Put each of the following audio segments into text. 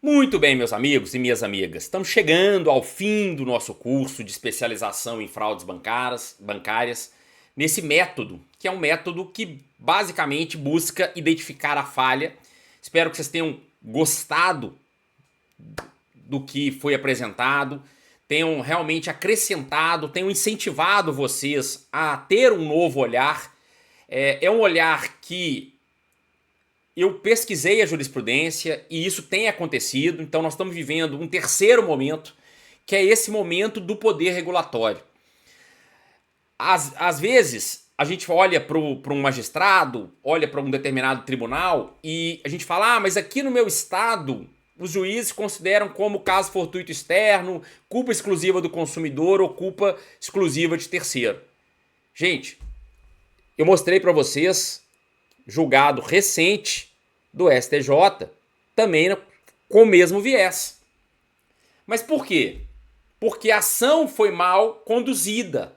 Muito bem, meus amigos e minhas amigas. Estamos chegando ao fim do nosso curso de especialização em fraudes bancárias, nesse método, que é um método que basicamente busca identificar a falha. Espero que vocês tenham gostado do que foi apresentado, tenham realmente acrescentado, tenham incentivado vocês a ter um novo olhar. É um olhar que eu pesquisei a jurisprudência e isso tem acontecido, então nós estamos vivendo um terceiro momento, que é esse momento do poder regulatório. Às vezes, a gente olha para um magistrado, olha para um determinado tribunal e a gente fala, mas aqui no meu estado, os juízes consideram como caso fortuito externo, culpa exclusiva do consumidor ou culpa exclusiva de terceiro. Gente, eu mostrei para vocês julgado recente do STJ, também com o mesmo viés. Mas por quê? Porque a ação foi mal conduzida.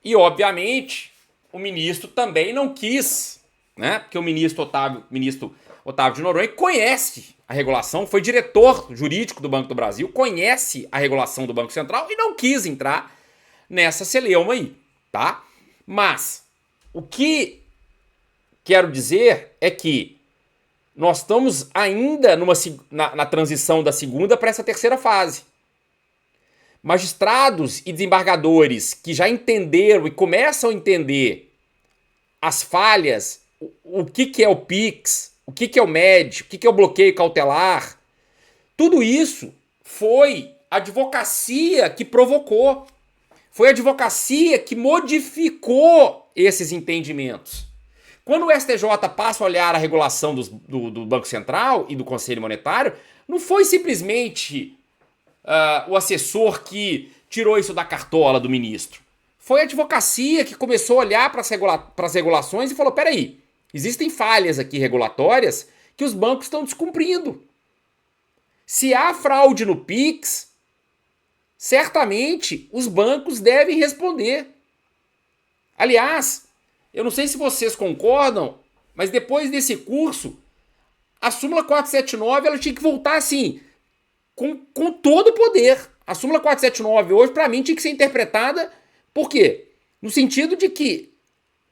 E, obviamente, o ministro também não quis, né? Porque o ministro Otávio de Noronha conhece a regulação, foi diretor jurídico do Banco do Brasil, conhece a regulação do Banco Central e não quis entrar nessa celeuma aí, tá? Mas o que quero dizer é que nós estamos ainda na transição da segunda para essa terceira fase. Magistrados e desembargadores que já entenderam e começam a entender as falhas, o que é o PIX, o que é o MED, o que é o bloqueio cautelar, tudo isso foi a advocacia que provocou. Foi a advocacia que modificou esses entendimentos. Quando o STJ passa a olhar a regulação do Banco Central e do Conselho Monetário, não foi simplesmente o assessor que tirou isso da cartola do ministro. Foi a advocacia que começou a olhar para as regulações e falou, peraí, existem falhas aqui regulatórias que os bancos estão descumprindo. Se há fraude no PIX, certamente os bancos devem responder. Aliás, eu não sei se vocês concordam, mas depois desse curso, a súmula 479 ela tinha que voltar assim, com todo o poder. A súmula 479 hoje, para mim, tinha que ser interpretada por quê? No sentido de que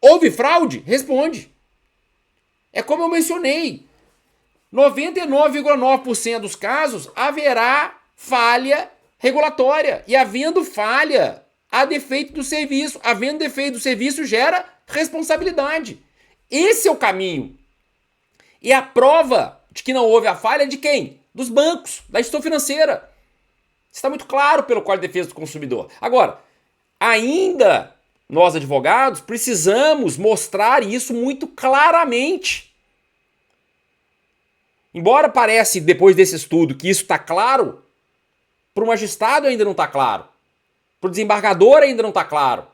houve fraude? Responde. É como eu mencionei, 99,9% dos casos haverá falha regulatória. E havendo falha, há defeito do serviço. Havendo defeito do serviço, gera responsabilidade. Esse é o caminho. E a prova de que não houve a falha é de quem? Dos bancos, da instituição financeira. Está muito claro pelo Código de Defesa do Consumidor. Agora, ainda nós advogados precisamos mostrar isso muito claramente. Embora pareça, depois desse estudo, que isso está claro, para o magistrado ainda não está claro. Para o desembargador ainda não está claro.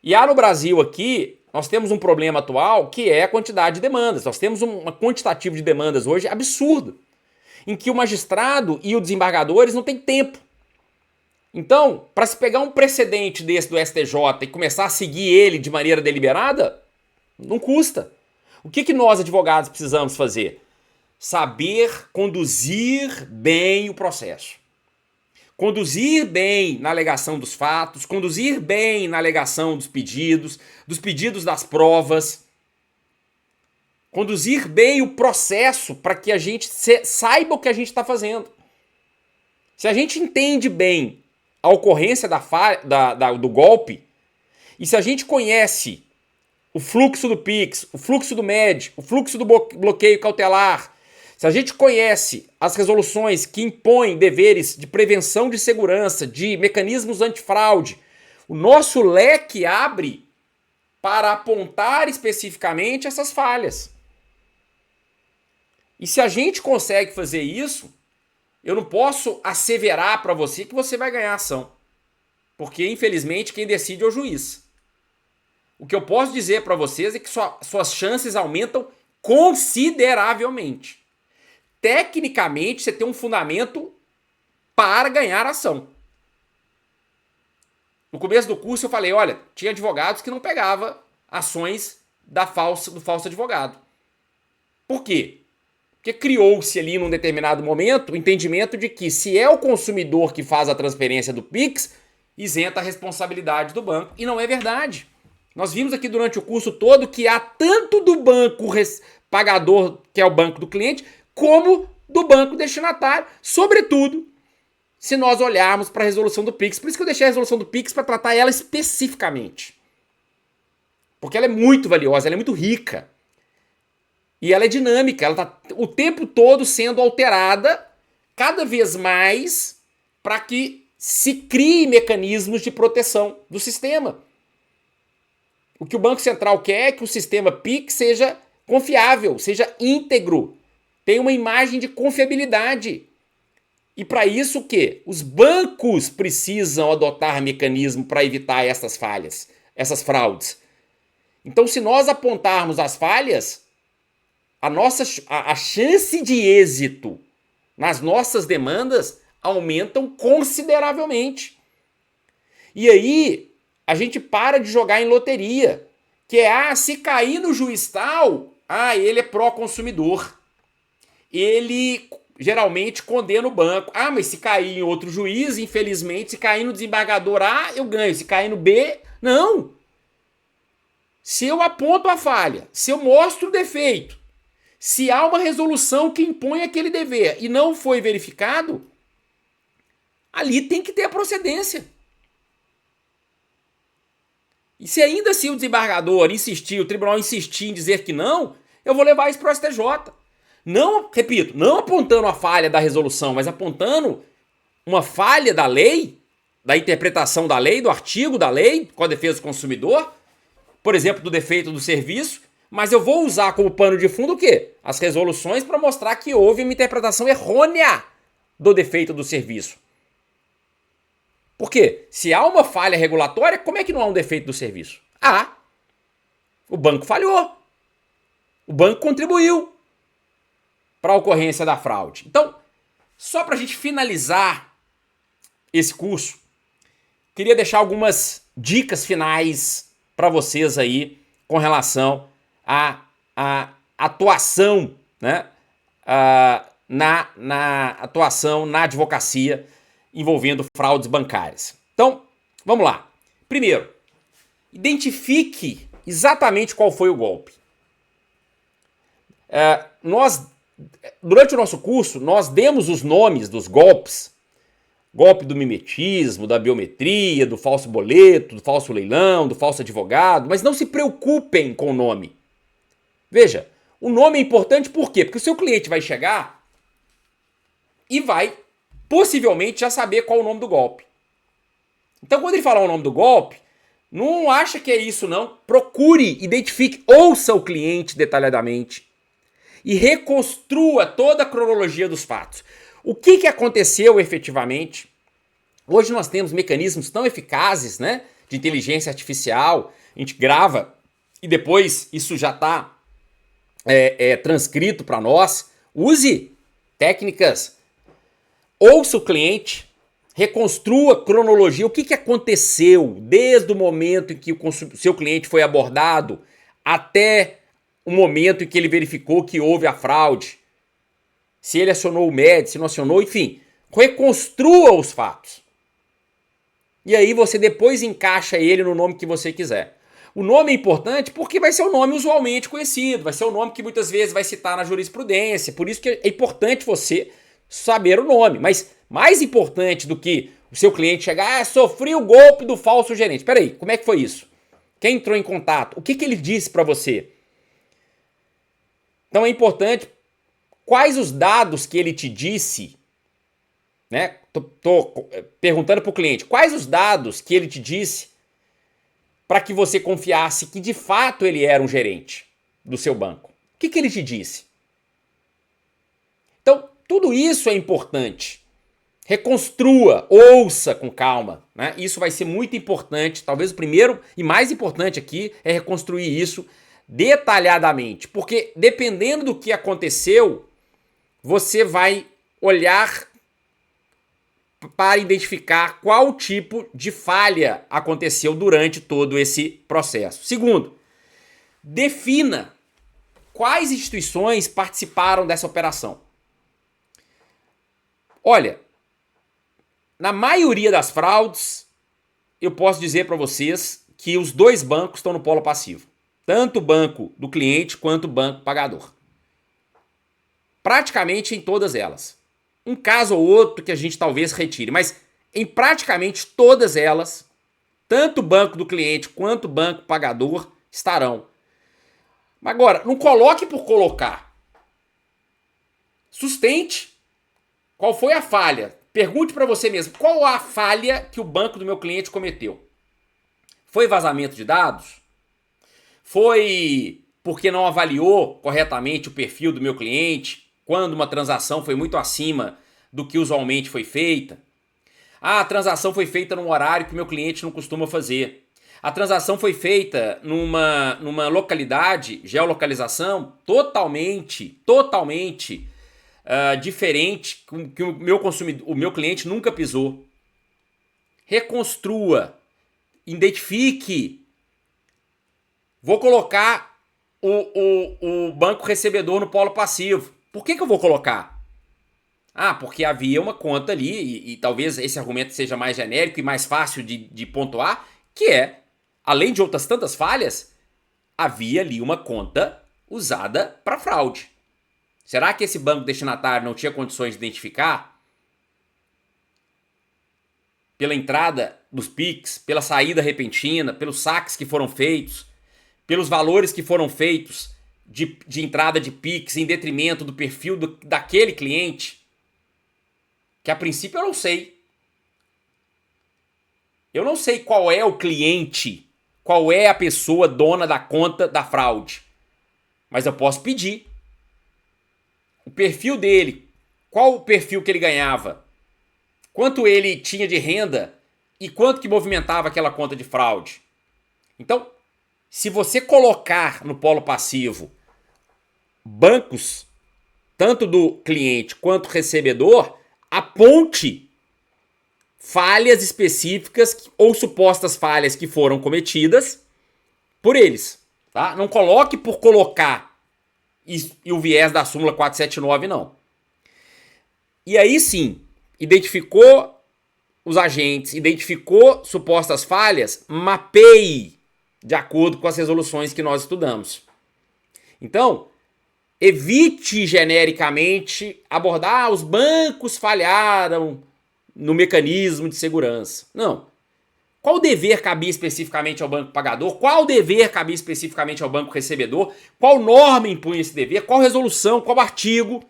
E há no Brasil aqui, nós temos um problema atual que é a quantidade de demandas. Nós temos um quantitativo de demandas hoje absurdo, em que o magistrado e o desembargador eles não têm tempo. Então, para se pegar um precedente desse do STJ e começar a seguir ele de maneira deliberada, não custa. O que nós advogados precisamos fazer? Saber conduzir bem o processo. Conduzir bem na alegação dos fatos, conduzir bem na alegação dos pedidos das provas, conduzir bem o processo para que a gente saiba o que a gente está fazendo. Se a gente entende bem a ocorrência do golpe, e se a gente conhece o fluxo do PIX, o fluxo do MED, o fluxo do bloqueio cautelar, se a gente conhece as resoluções que impõem deveres de prevenção de segurança, de mecanismos antifraude, o nosso leque abre para apontar especificamente essas falhas. E se a gente consegue fazer isso, eu não posso asseverar para você que você vai ganhar a ação. Porque, infelizmente, quem decide é o juiz. O que eu posso dizer para vocês é que suas chances aumentam consideravelmente. Tecnicamente, você tem um fundamento para ganhar a ação. No começo do curso eu falei, olha, tinha advogados que não pegavam ações do falso advogado. Por quê? Porque Porque criou-se ali num determinado momento o entendimento de que se é o consumidor que faz a transferência do Pix, isenta a responsabilidade do banco. E não é verdade. Nós vimos aqui durante o curso todo que há tanto do banco pagador, que é o banco do cliente, como do banco destinatário, sobretudo se nós olharmos para a resolução do Pix. Por isso que eu deixei a resolução do Pix para tratar ela especificamente. Porque ela é muito valiosa, ela é muito rica. E ela é dinâmica, ela está o tempo todo sendo alterada cada vez mais para que se crie mecanismos de proteção do sistema. O que o Banco Central quer é que o sistema PIX seja confiável, seja íntegro, tenha uma imagem de confiabilidade. E para isso o quê? Os bancos precisam adotar mecanismo para evitar essas falhas, essas fraudes. Então, se nós apontarmos as falhas, a chance de êxito nas nossas demandas aumentam consideravelmente. E aí, a gente para de jogar em loteria, que é, se cair no juiz tal, ele é pró-consumidor. Ele geralmente condena o banco. Mas se cair em outro juiz, infelizmente, se cair no desembargador A, eu ganho. Se cair no B, não. Se eu aponto a falha, se eu mostro o defeito, se há uma resolução que impõe aquele dever e não foi verificado, ali tem que ter a procedência. E se ainda assim o desembargador insistir, o tribunal insistir em dizer que não, eu vou levar isso para o STJ. Não, repito, não apontando a falha da resolução, mas apontando uma falha da lei, da interpretação da lei, do artigo da lei com a defesa do consumidor, por exemplo, do defeito do serviço, mas eu vou usar como pano de fundo o quê? As resoluções para mostrar que houve uma interpretação errônea do defeito do serviço. Por quê? Se há uma falha regulatória, como é que não há um defeito do serviço? O banco falhou. O banco contribuiu para a ocorrência da fraude. Então, só para a gente finalizar esse curso, queria deixar algumas dicas finais para vocês aí com relação à atuação, né, na atuação na advocacia envolvendo fraudes bancárias. Então, vamos lá. Primeiro, identifique exatamente qual foi o golpe. Durante o nosso curso, nós demos os nomes dos golpes. Golpe do mimetismo, da biometria, do falso boleto, do falso leilão, do falso advogado, mas não se preocupem com o nome. Veja, o nome é importante por quê? Porque o seu cliente vai chegar e vai possivelmente já saber qual é o nome do golpe. Então, quando ele falar o nome do golpe, não acha que é isso não. Procure, identifique, ouça o cliente detalhadamente e reconstrua toda a cronologia dos fatos. O que aconteceu efetivamente? Hoje nós temos mecanismos tão eficazes, né, de inteligência artificial, a gente grava e depois isso já está transcrito para nós. Use técnicas, ouça o cliente, reconstrua a cronologia, o que aconteceu desde o momento em que o seu cliente foi abordado até o momento em que ele verificou que houve a fraude. Se ele acionou o MED, se não acionou, enfim, reconstrua os fatos. E aí você depois encaixa ele no nome que você quiser. O nome é importante porque vai ser o nome usualmente conhecido, vai ser o nome que muitas vezes vai citar na jurisprudência, por isso que é importante você saber o nome. Mas mais importante do que o seu cliente chegar, sofri o golpe do falso gerente. Peraí, como é que foi isso? Quem entrou em contato? O que ele disse para você? Então é importante. Quais os dados que ele te disse, né? Tô perguntando para o cliente, quais os dados que ele te disse para que você confiasse que de fato ele era um gerente do seu banco? O que ele te disse? Então, tudo isso é importante. Reconstrua, ouça com calma, né? Isso vai ser muito importante. Talvez o primeiro e mais importante aqui é reconstruir isso detalhadamente, porque dependendo do que aconteceu, você vai olhar para identificar qual tipo de falha aconteceu durante todo esse processo. Segundo, defina quais instituições participaram dessa operação? Olha, na maioria das fraudes, eu posso dizer para vocês que os dois bancos estão no polo passivo. Tanto o banco do cliente quanto o banco pagador. Praticamente em todas elas. Um caso ou outro que a gente talvez retire, mas em praticamente todas elas, tanto o banco do cliente quanto o banco pagador estarão. Agora, não coloque por colocar. Sustente. Qual foi a falha? Pergunte para você mesmo, qual a falha que o banco do meu cliente cometeu? Foi vazamento de dados? Foi porque não avaliou corretamente o perfil do meu cliente quando uma transação foi muito acima do que usualmente foi feita? Ah, a transação foi feita num horário que o meu cliente não costuma fazer. A transação foi feita numa localidade, geolocalização, totalmente diferente, que o meu cliente nunca pisou. Reconstrua, identifique. Vou colocar o banco recebedor no polo passivo. Por que eu vou colocar? Ah, porque havia uma conta ali, e talvez esse argumento seja mais genérico e mais fácil de pontuar, que é, além de outras tantas falhas, havia ali uma conta usada para fraude. Será que esse banco destinatário não tinha condições de identificar? Pela entrada dos PIX, pela saída repentina, pelos saques que foram feitos, pelos valores que foram feitos de entrada de PIX em detrimento do perfil daquele cliente, que a princípio eu não sei. Eu não sei qual é o cliente, qual é a pessoa dona da conta da fraude, mas eu posso pedir. O perfil dele, qual o perfil que ele ganhava, quanto ele tinha de renda e quanto que movimentava aquela conta de fraude. Então, se você colocar no polo passivo bancos, tanto do cliente quanto recebedor, aponte falhas específicas ou supostas falhas que foram cometidas por eles. Tá? Não coloque por colocar e o viés da súmula 479, não. E aí sim, identificou os agentes, identificou supostas falhas, mapeie de acordo com as resoluções que nós estudamos. Então, evite genericamente abordar os bancos falharam no mecanismo de segurança. Não. Qual dever cabia especificamente ao banco pagador? Qual dever cabia especificamente ao banco recebedor? Qual norma impunha esse dever? Qual resolução? Qual artigo?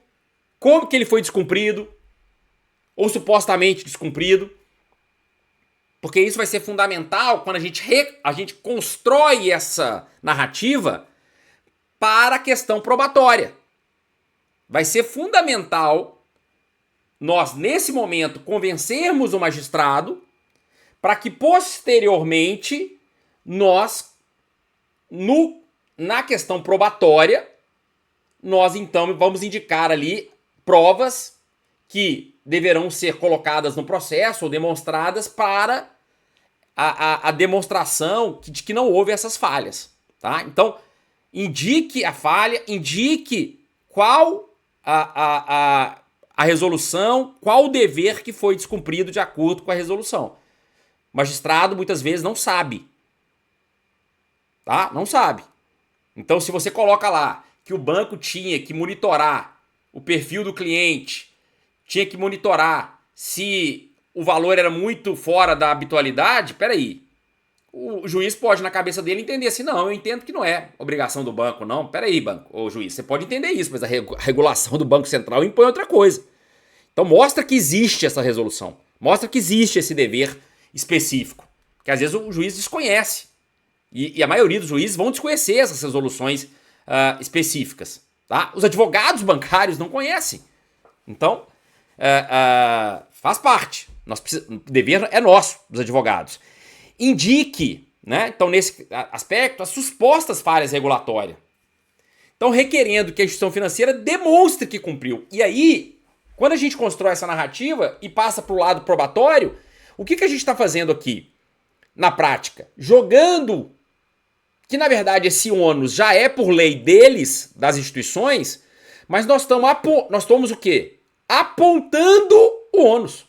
Como que ele foi descumprido? Ou supostamente descumprido? Porque isso vai ser fundamental quando a gente constrói essa narrativa para a questão probatória. Vai ser fundamental nós, nesse momento, convencermos o magistrado para que posteriormente nós, na questão probatória, nós então vamos indicar ali provas que deverão ser colocadas no processo ou demonstradas para a demonstração de que não houve essas falhas. Tá? Então, indique a falha, indique qual a resolução, qual o dever que foi descumprido de acordo com a resolução. O magistrado muitas vezes não sabe. Tá? Não sabe. Então, se você coloca lá que o banco tinha que monitorar o perfil do cliente, tinha que monitorar se o valor era muito fora da habitualidade, peraí. O juiz pode, na cabeça dele, entender assim, não, eu entendo que não é obrigação do banco, não. Peraí, banco, ô juiz, você pode entender isso, mas a regulação do Banco Central impõe outra coisa. Então mostra que existe essa resolução. Mostra que existe esse dever específico. Que às vezes o juiz desconhece. E a maioria dos juízes vão desconhecer essas resoluções específicas. Tá? Os advogados bancários não conhecem. Então, faz parte. O dever é nosso, dos advogados. Indique, né? Então, nesse aspecto, as supostas falhas regulatórias. Então, requerendo que a instituição financeira demonstre que cumpriu. E aí, quando a gente constrói essa narrativa e passa para o lado probatório, o que a gente está fazendo aqui? Na prática, jogando que na verdade esse ônus já é por lei deles, das instituições, mas nós estamos o quê? Apontando o ônus.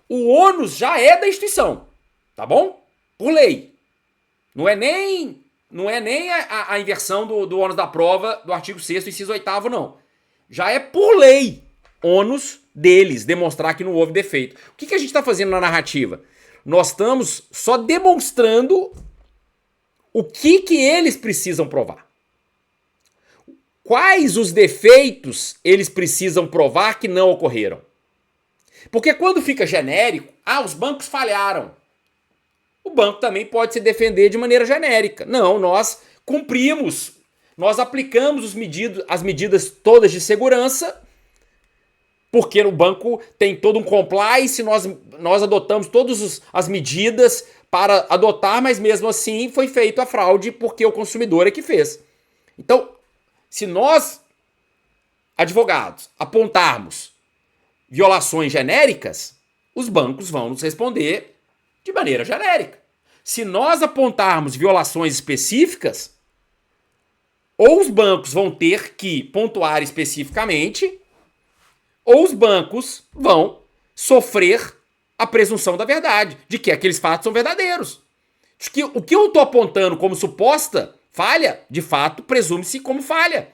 O ônus já é da instituição, tá bom? Por lei. Não é nem a inversão do ônus da prova do artigo 6º, inciso 8º, não. Já é por lei ônus deles demonstrar que não houve defeito. O que a gente está fazendo na narrativa? Nós estamos só demonstrando o que eles precisam provar. Quais os defeitos eles precisam provar que não ocorreram? Porque quando fica genérico, os bancos falharam. O banco também pode se defender de maneira genérica. Não, nós cumprimos, nós aplicamos as medidas todas de segurança, porque o banco tem todo um compliance, nós adotamos todas as medidas para adotar, mas mesmo assim foi feita a fraude porque o consumidor é que fez. Então, se nós, advogados, apontarmos violações genéricas, os bancos vão nos responder de maneira genérica. Se nós apontarmos violações específicas, ou os bancos vão ter que pontuar especificamente, ou os bancos vão sofrer a presunção da verdade, de que aqueles fatos são verdadeiros. De que o que eu estou apontando como suposta falha, de fato, presume-se como falha.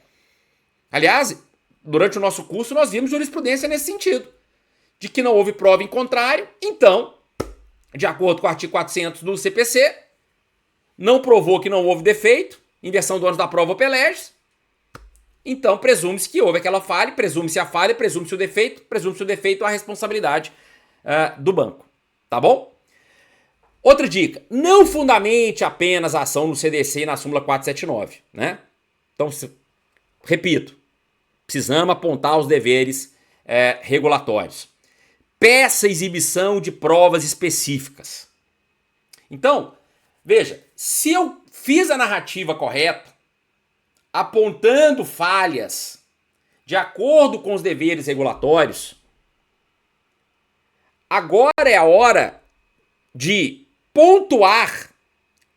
Aliás, durante o nosso curso nós vimos jurisprudência nesse sentido, de que não houve prova em contrário, então, de acordo com o artigo 400 do CPC, não provou que não houve defeito, inversão do ônus da prova ou pelegis, então presume-se que houve aquela falha, presume-se a falha, presume-se o defeito a responsabilidade do banco, tá bom? Outra dica, não fundamente apenas a ação no CDC e na súmula 479, né? Então, repito, precisamos apontar os deveres regulatórios. Peça exibição de provas específicas. Então, veja, se eu fiz a narrativa correta, apontando falhas de acordo com os deveres regulatórios, agora é a hora de pontuar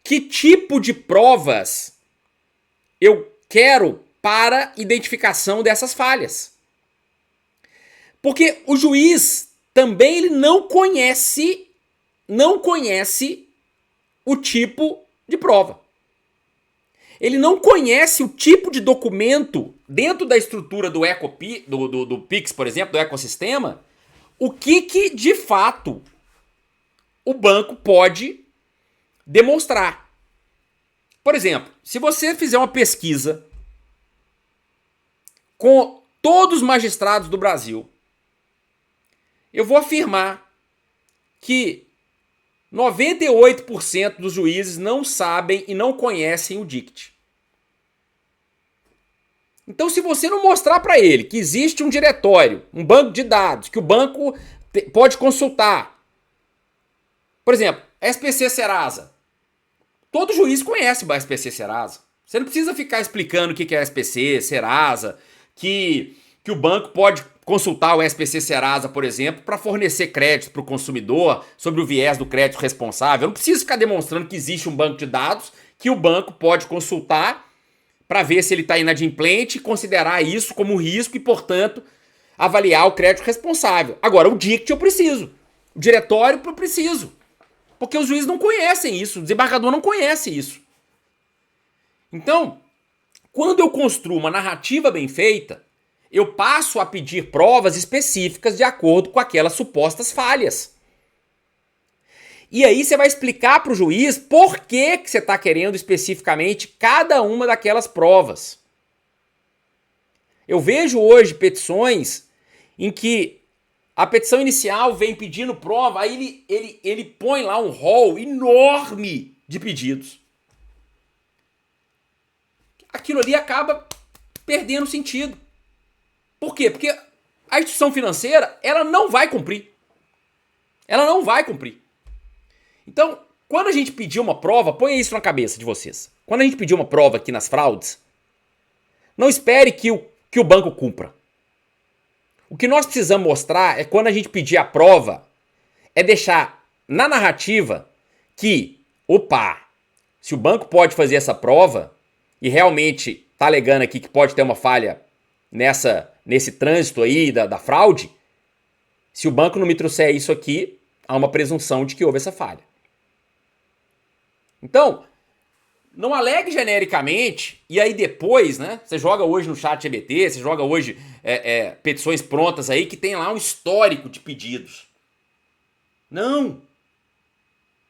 que tipo de provas eu quero para identificação dessas falhas. Porque o juiz também ele não conhece o tipo de prova. Ele não conhece o tipo de documento dentro da estrutura do do PIX, por exemplo, do ecossistema, o que de fato o banco pode demonstrar. Por exemplo, se você fizer uma pesquisa com todos os magistrados do Brasil, eu vou afirmar que 98% dos juízes não sabem e não conhecem o DICT. Então, se você não mostrar para ele que existe um diretório, um banco de dados, que o banco pode consultar, por exemplo, SPC Serasa. Todo juiz conhece o SPC Serasa. Você não precisa ficar explicando o que é SPC Serasa, que o banco pode consultar o SPC Serasa, por exemplo, para fornecer crédito para o consumidor sobre o viés do crédito responsável. Eu não preciso ficar demonstrando que existe um banco de dados que o banco pode consultar para ver se ele está inadimplente e considerar isso como um risco e, portanto, avaliar o crédito responsável. Agora, o DICT eu preciso. O diretório eu preciso. Porque os juízes não conhecem isso, o desembargador não conhece isso. Então, quando eu construo uma narrativa bem feita, eu passo a pedir provas específicas de acordo com aquelas supostas falhas. E aí você vai explicar para o juiz por que você está querendo especificamente cada uma daquelas provas. Eu vejo hoje petições em que a petição inicial vem pedindo prova, aí ele põe lá um rol enorme de pedidos. Aquilo ali acaba perdendo sentido. Por quê? Porque a instituição financeira, ela não vai cumprir. Ela não vai cumprir. Então, quando a gente pedir uma prova, ponha isso na cabeça de vocês. Quando a gente pedir uma prova aqui nas fraudes, não espere que o banco cumpra. O que nós precisamos mostrar é quando a gente pedir a prova, é deixar na narrativa que, opa, Se o banco pode fazer essa prova e realmente está alegando aqui que pode ter uma falha nesse trânsito aí da fraude, se o banco não me trouxer isso aqui, há uma presunção de que houve essa falha. Então, não alegue genericamente e aí depois, né? Você joga hoje no chat GBT, você joga hoje petições prontas aí que tem lá um histórico de pedidos. Não!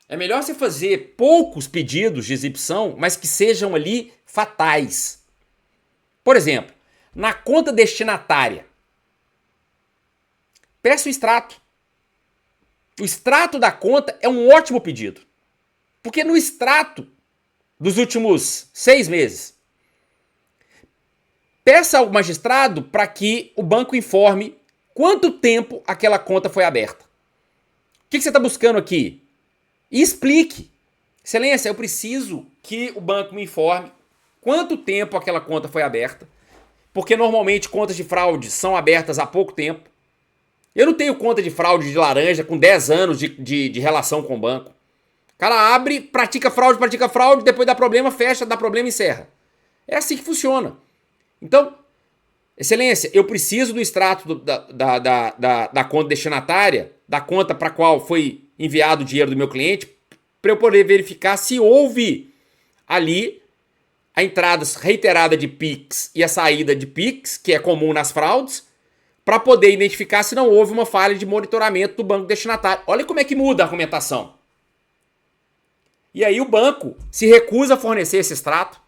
É melhor você fazer poucos pedidos de exibição, mas que sejam ali fatais. Por exemplo, na conta destinatária, peça o extrato. O extrato da conta é um ótimo pedido. Porque no extrato dos últimos 6 meses, peça ao magistrado para que o banco informe quanto tempo aquela conta foi aberta. O que você está buscando aqui? E explique. Excelência, eu preciso que o banco me informe quanto tempo aquela conta foi aberta, porque normalmente contas de fraude são abertas há pouco tempo. Eu não tenho conta de fraude de laranja com 10 anos de relação com o banco. O cara abre, pratica fraude, depois dá problema, fecha, dá problema e encerra. É assim que funciona. Então, excelência, eu preciso do extrato da conta destinatária, da conta para a qual foi enviado o dinheiro do meu cliente, para eu poder verificar se houve ali a entrada reiterada de PIX e a saída de PIX, que é comum nas fraudes, para poder identificar se não houve uma falha de monitoramento do banco destinatário. Olha como é que muda a argumentação. E aí o banco se recusa a fornecer esse extrato,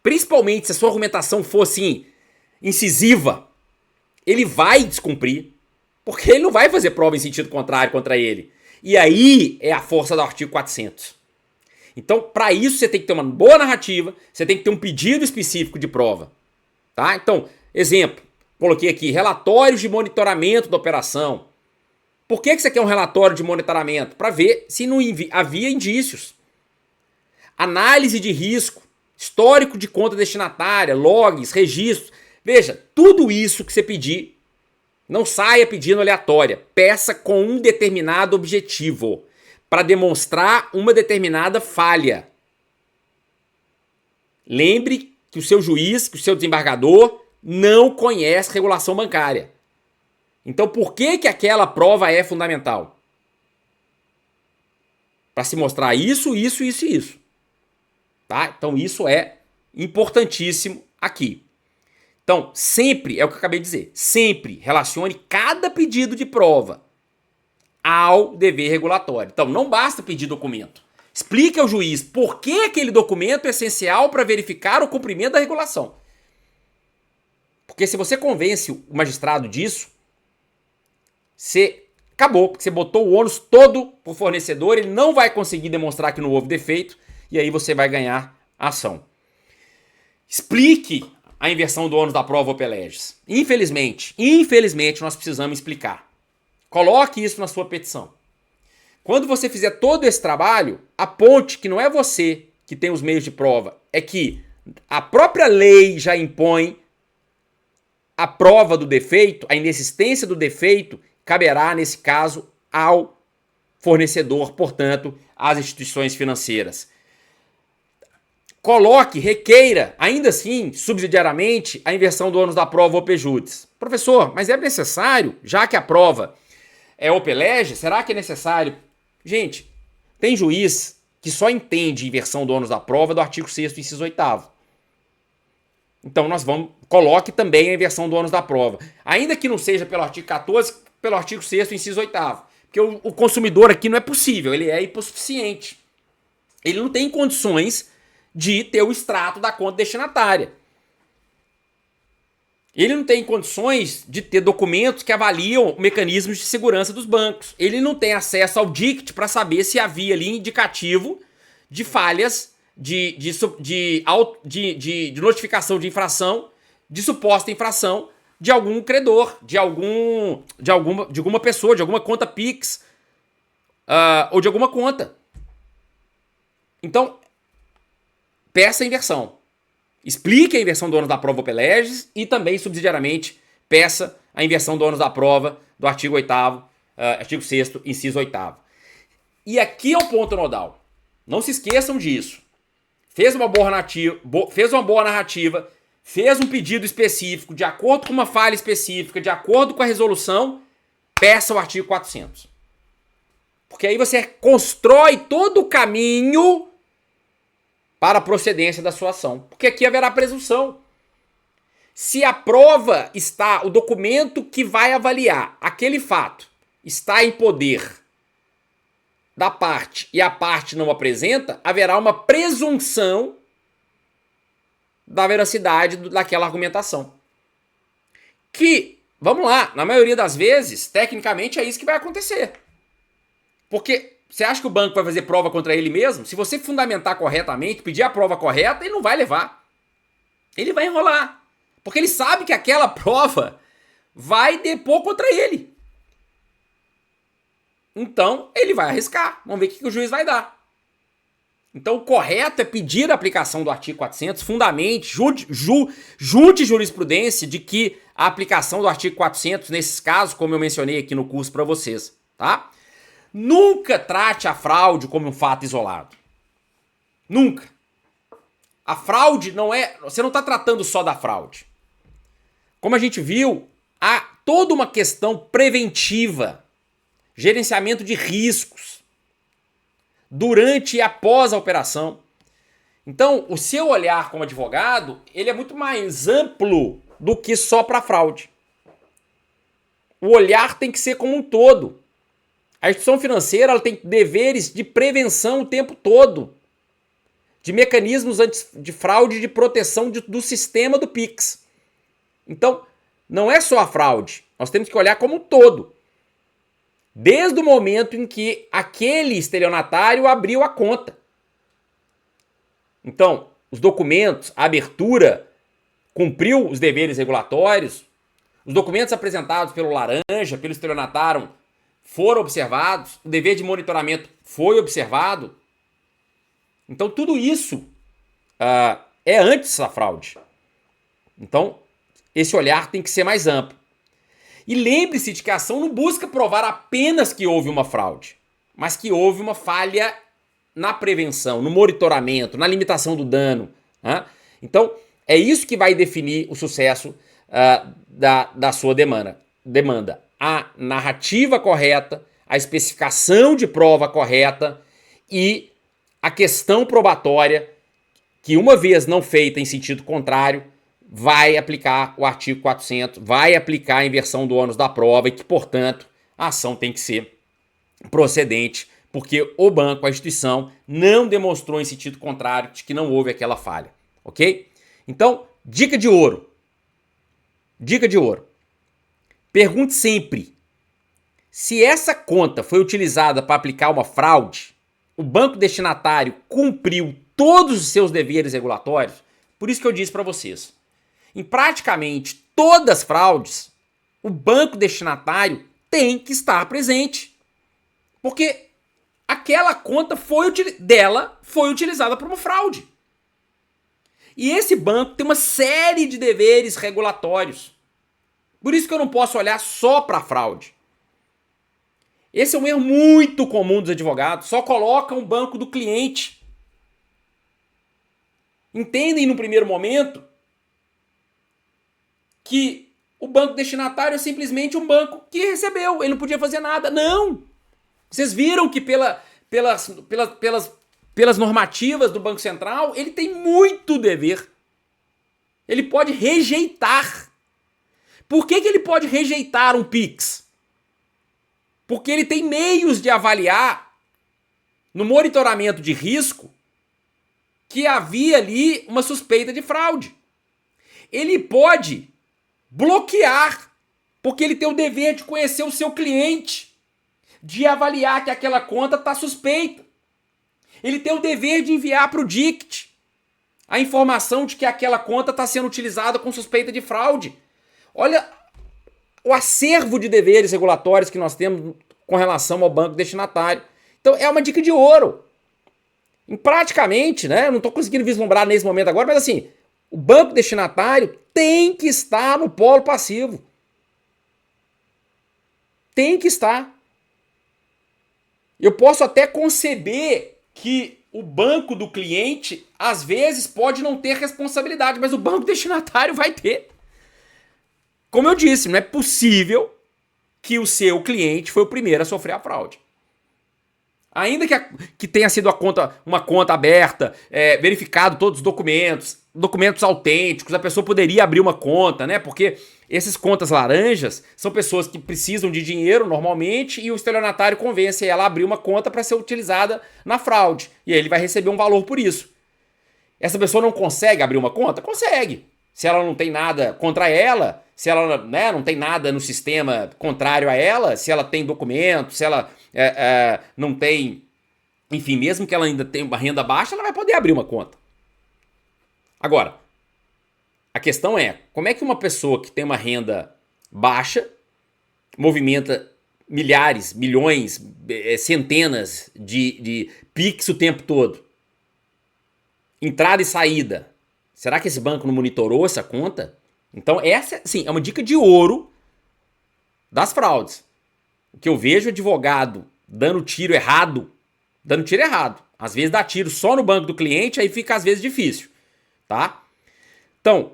principalmente se a sua argumentação for assim, incisiva, ele vai descumprir, porque ele não vai fazer prova em sentido contrário contra ele. E aí é a força do artigo 400. Então, para isso, você tem que ter uma boa narrativa, você tem que ter um pedido específico de prova. Tá? Então, exemplo, coloquei aqui, relatórios de monitoramento da operação. Por que você quer um relatório de monitoramento? Para ver se não havia indícios. Análise de risco, histórico de conta destinatária, logs, registros. Veja, tudo isso que você pedir, não saia pedindo aleatória. Peça com um determinado objetivo, para demonstrar uma determinada falha. Lembre que o seu juiz, que o seu desembargador não conhece regulação bancária. Então, por que aquela prova é fundamental? Para se mostrar isso. Tá? Então, isso é importantíssimo aqui. Então, sempre, é o que eu acabei de dizer, sempre relacione cada pedido de prova ao dever regulatório. Então, não basta pedir documento. Explique ao juiz por que aquele documento é essencial para verificar o cumprimento da regulação. Porque se você convence o magistrado disso, você acabou, porque você botou o ônus todo para o fornecedor, ele não vai conseguir demonstrar que não houve defeito, e aí você vai ganhar a ação. Explique a inversão do ônus da prova OP Legis. Infelizmente, nós precisamos explicar. Coloque isso na sua petição. Quando você fizer todo esse trabalho, aponte que não é você que tem os meios de prova, é que a própria lei já impõe a prova do defeito, a inexistência do defeito caberá, nesse caso, ao fornecedor, portanto, às instituições financeiras. Coloque, requeira, ainda assim, subsidiariamente, a inversão do ônus da prova OP Judice. Professor, mas é necessário, já que a prova é OP Legis, será que é necessário? Gente, tem juiz que só entende inversão do ônus da prova do artigo 6º, inciso 8º. Então coloque também a inversão do ônus da prova. Ainda que não seja pelo artigo 14, pelo artigo 6º, inciso 8º. Porque o consumidor aqui não é possível, ele é hipossuficiente. Ele não tem condições de ter o extrato da conta destinatária. Ele não tem condições de ter documentos que avaliam mecanismos de segurança dos bancos. Ele não tem acesso ao DICT para saber se havia ali indicativo de falhas de notificação de infração, de suposta infração de algum credor, de alguma pessoa, de alguma conta Pix, ou de alguma conta. Então, peça a inversão. Explique a inversão do ônus da prova OP Legis e também, subsidiariamente, peça a inversão do ônus da prova do artigo 8º, artigo 6º, inciso 8º. E aqui é o ponto nodal. Não se esqueçam disso. Fez uma boa narrativa, fez um pedido específico, de acordo com uma falha específica, de acordo com a resolução, peça o artigo 400. Porque aí você constrói todo o caminho para a procedência da sua ação. Porque aqui haverá presunção. Se a prova está, o documento que vai avaliar aquele fato está em poder da parte e a parte não apresenta, haverá uma presunção da veracidade daquela argumentação. Que, vamos lá, na maioria das vezes, tecnicamente é isso que vai acontecer. Porque você acha que o banco vai fazer prova contra ele mesmo? Se você fundamentar corretamente, pedir a prova correta, ele não vai levar. Ele vai enrolar. Porque ele sabe que aquela prova vai depor contra ele. Então, ele vai arriscar. Vamos ver o que o juiz vai dar. Então, o correto é pedir a aplicação do artigo 400, fundamente, junte jurisprudência de que a aplicação do artigo 400, nesses casos, como eu mencionei aqui no curso para vocês, tá? Nunca trate a fraude como um fato isolado. Nunca. A fraude não é... Você não está tratando só da fraude. Como a gente viu, há toda uma questão preventiva, gerenciamento de riscos, durante e após a operação. Então, o seu olhar como advogado, ele é muito mais amplo do que só para fraude. O olhar tem que ser como um todo. A instituição financeira ela tem deveres de prevenção o tempo todo, de mecanismos de fraude e de proteção do sistema do Pix. Então, não é só a fraude, nós temos que olhar como um todo. Desde o momento em que aquele estelionatário abriu a conta. Então, os documentos, a abertura, cumpriu os deveres regulatórios, os documentos apresentados pelo laranja, pelo estelionatário, foram observados, o dever de monitoramento foi observado. Então, tudo isso é antes da fraude. Então, esse olhar tem que ser mais amplo. E lembre-se de que a ação não busca provar apenas que houve uma fraude, mas que houve uma falha na prevenção, no monitoramento, na limitação do dano. Né? Então, é isso que vai definir o sucesso da sua demanda. A narrativa correta, a especificação de prova correta e a questão probatória, que uma vez não feita em sentido contrário, vai aplicar o artigo 400, vai aplicar a inversão do ônus da prova e que, portanto, a ação tem que ser procedente, porque o banco, a instituição, não demonstrou em sentido contrário de que não houve aquela falha, ok? Então, dica de ouro. Dica de ouro. Pergunte sempre se essa conta foi utilizada para aplicar uma fraude, o banco destinatário cumpriu todos os seus deveres regulatórios. Por isso que eu disse para vocês, em praticamente todas as fraudes, o banco destinatário tem que estar presente. Porque aquela conta foi utilizada para uma fraude. E esse banco tem uma série de deveres regulatórios. Por isso que eu não posso olhar só para a fraude. Esse é um erro muito comum dos advogados. Só colocam o banco do cliente. Entendem no primeiro momento que o banco destinatário é simplesmente um banco que recebeu, ele não podia fazer nada. Não! Vocês viram que pelas normativas do Banco Central, ele tem muito dever. Ele pode rejeitar. Por que ele pode rejeitar um Pix? Porque ele tem meios de avaliar no monitoramento de risco que havia ali uma suspeita de fraude. Ele pode bloquear, porque ele tem o dever de conhecer o seu cliente, de avaliar que aquela conta está suspeita. Ele tem o dever de enviar para o DICT a informação de que aquela conta está sendo utilizada com suspeita de fraude. Olha o acervo de deveres regulatórios que nós temos com relação ao banco destinatário. Então é uma dica de ouro. Praticamente, né? Eu não estou conseguindo vislumbrar nesse momento agora, mas assim, o banco destinatário tem que estar no polo passivo. Tem que estar. Eu posso até conceber que o banco do cliente, às vezes, pode não ter responsabilidade, mas o banco destinatário vai ter. Como eu disse, não é possível que o seu cliente foi o primeiro a sofrer a fraude. Ainda que tenha sido uma conta aberta, verificado todos os documentos autênticos, a pessoa poderia abrir uma conta, né? Porque essas contas laranjas são pessoas que precisam de dinheiro normalmente e o estelionatário convence ela a abrir uma conta para ser utilizada na fraude. E aí ele vai receber um valor por isso. Essa pessoa não consegue abrir uma conta? Consegue. Se ela não tem nada contra ela, se ela, né, não tem nada no sistema contrário a ela, se ela tem documento, se ela não tem... Enfim, mesmo que ela ainda tenha uma renda baixa, ela vai poder abrir uma conta. Agora, a questão é, como é que uma pessoa que tem uma renda baixa movimenta milhares, milhões, centenas de Pix o tempo todo? Entrada e saída. Será que esse banco não monitorou essa conta? Então essa, sim, é uma dica de ouro das fraudes. O que eu vejo advogado dando tiro errado, às vezes dá tiro só no banco do cliente, aí fica às vezes difícil, tá? Então, o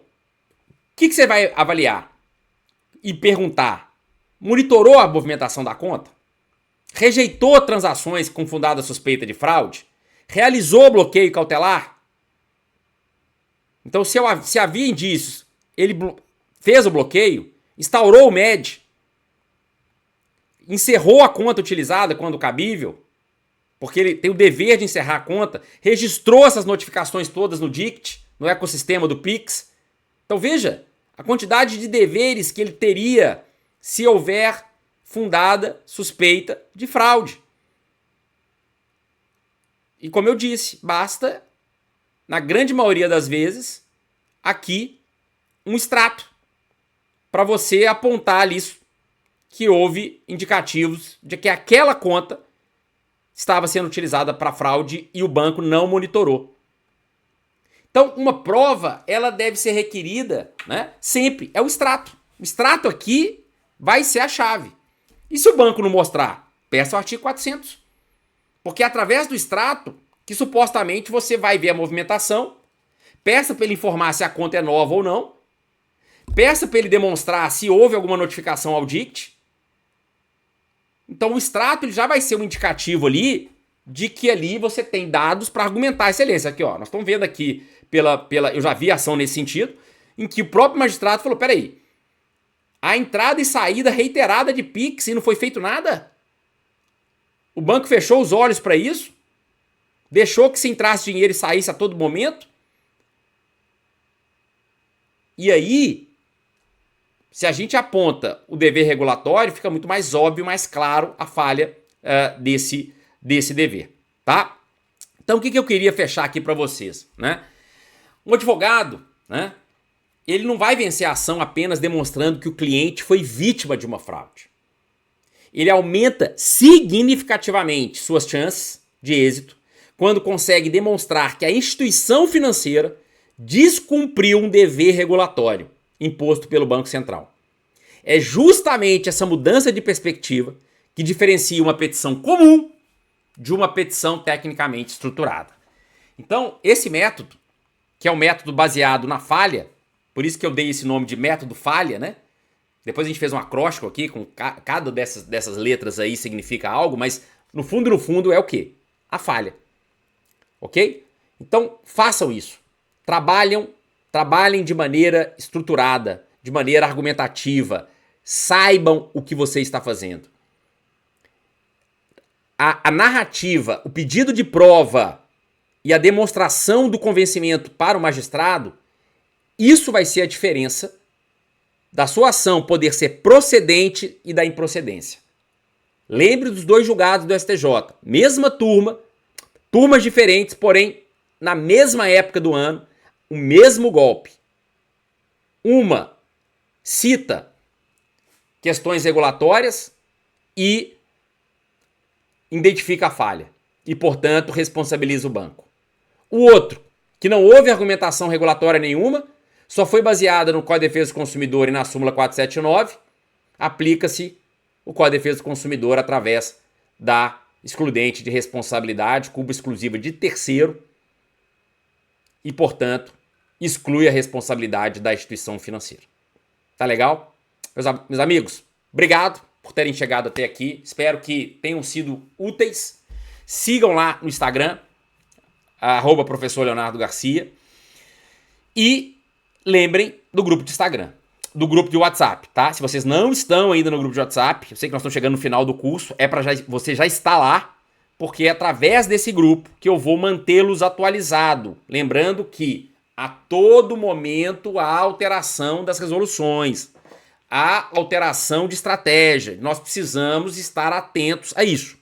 que você vai avaliar e perguntar? Monitorou a movimentação da conta? Rejeitou transações com fundada suspeita de fraude? Realizou bloqueio cautelar? Então, se havia indícios, ele fez o bloqueio, instaurou o MED, encerrou a conta utilizada quando cabível, porque ele tem o dever de encerrar a conta, registrou essas notificações todas no DICT, no ecossistema do Pix. Então veja a quantidade de deveres que ele teria se houver fundada suspeita de fraude. E como eu disse, basta, na grande maioria das vezes, aqui um extrato para você apontar ali que houve indicativos de que aquela conta estava sendo utilizada para fraude e o banco não monitorou. Então, uma prova, ela deve ser requerida, né, sempre. É o extrato. O extrato aqui vai ser a chave. E se o banco não mostrar? Peça o artigo 400. Porque é através do extrato que supostamente você vai ver a movimentação, peça para ele informar se a conta é nova ou não, peça para ele demonstrar se houve alguma notificação ao DICT. Então o extrato ele já vai ser um indicativo ali de que ali você tem dados para argumentar a excelência. Aqui, ó, nós estamos vendo aqui eu já vi ação nesse sentido, em que o próprio magistrado falou, peraí, a entrada e saída reiterada de Pix e não foi feito nada? O banco fechou os olhos para isso? Deixou que se entrasse dinheiro e saísse a todo momento? E aí, se a gente aponta o dever regulatório, fica muito mais óbvio, mais claro a falha desse dever, tá? Então, o que eu queria fechar aqui para vocês, né? Um advogado, né? Ele não vai vencer a ação apenas demonstrando que o cliente foi vítima de uma fraude. Ele aumenta significativamente suas chances de êxito quando consegue demonstrar que a instituição financeira descumpriu um dever regulatório imposto pelo Banco Central. É justamente essa mudança de perspectiva que diferencia uma petição comum de uma petição tecnicamente estruturada. Então, esse método, que é um método baseado na falha, por isso que eu dei esse nome de método falha, né? Depois a gente fez um acróstico aqui, com cada dessas letras aí significa algo, mas no fundo é o quê? A falha. Ok? Então, façam isso. Trabalhem de maneira estruturada, de maneira argumentativa. Saibam o que você está fazendo. A narrativa, o pedido de prova e a demonstração do convencimento para o magistrado, isso vai ser a diferença da sua ação poder ser procedente e da improcedência. Lembre dos dois julgados do STJ. Mesma turma, turmas diferentes, porém, na mesma época do ano, o mesmo golpe. Uma cita questões regulatórias e identifica a falha e, portanto, responsabiliza o banco. O outro, que não houve argumentação regulatória nenhuma, só foi baseada no Código de Defesa do Consumidor e na súmula 479, aplica-se o Código de Defesa do Consumidor através da excludente de responsabilidade, culpa exclusiva de terceiro e, portanto, exclui a responsabilidade da instituição financeira. Tá legal? Meus amigos, obrigado por terem chegado até aqui. Espero que tenham sido úteis. Sigam lá no Instagram, @professor Leonardo Garcia. E lembrem do grupo de Instagram, do grupo de WhatsApp, tá? Se vocês não estão ainda no grupo de WhatsApp, eu sei que nós estamos chegando no final do curso, você já está lá, porque é através desse grupo que eu vou mantê-los atualizados. Lembrando que a todo momento há alteração das resoluções, há alteração de estratégia. Nós precisamos estar atentos a isso,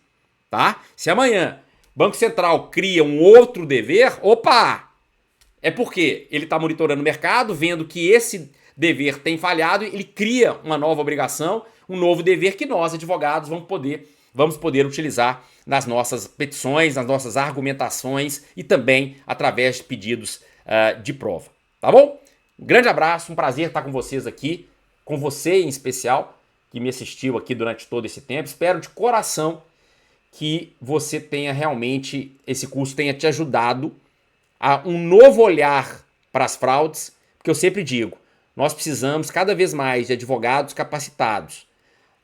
tá? Se amanhã o Banco Central cria um outro dever, opa! É porque ele está monitorando o mercado, vendo que esse dever tem falhado, ele cria uma nova obrigação, um novo dever que nós, advogados, vamos poder utilizar nas nossas petições, nas nossas argumentações e também através de pedidos de prova. Tá bom? Um grande abraço, um prazer estar com vocês aqui, com você em especial, que me assistiu aqui durante todo esse tempo. Espero de coração que você tenha realmente, esse curso tenha te ajudado a um novo olhar para as fraudes, porque eu sempre digo, nós precisamos cada vez mais de advogados capacitados.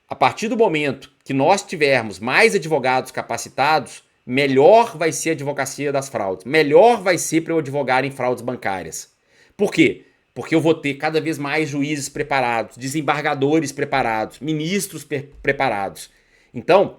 A partir do momento que nós tivermos mais advogados capacitados, melhor vai ser a advocacia das fraudes, melhor vai ser para eu advogar em fraudes bancárias. Por quê? Porque eu vou ter cada vez mais juízes preparados, desembargadores preparados, ministros preparados. Então,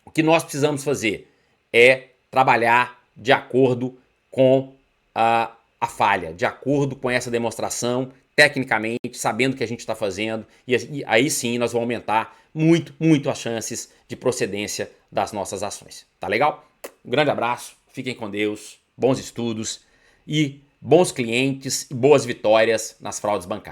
o que nós precisamos fazer é trabalhar de acordo com a falha, de acordo com essa demonstração, tecnicamente, sabendo o que a gente está fazendo, e aí sim nós vamos aumentar muito as chances de procedência das nossas ações. Tá legal? Um grande abraço, fiquem com Deus, bons estudos e bons clientes e boas vitórias nas fraudes bancárias.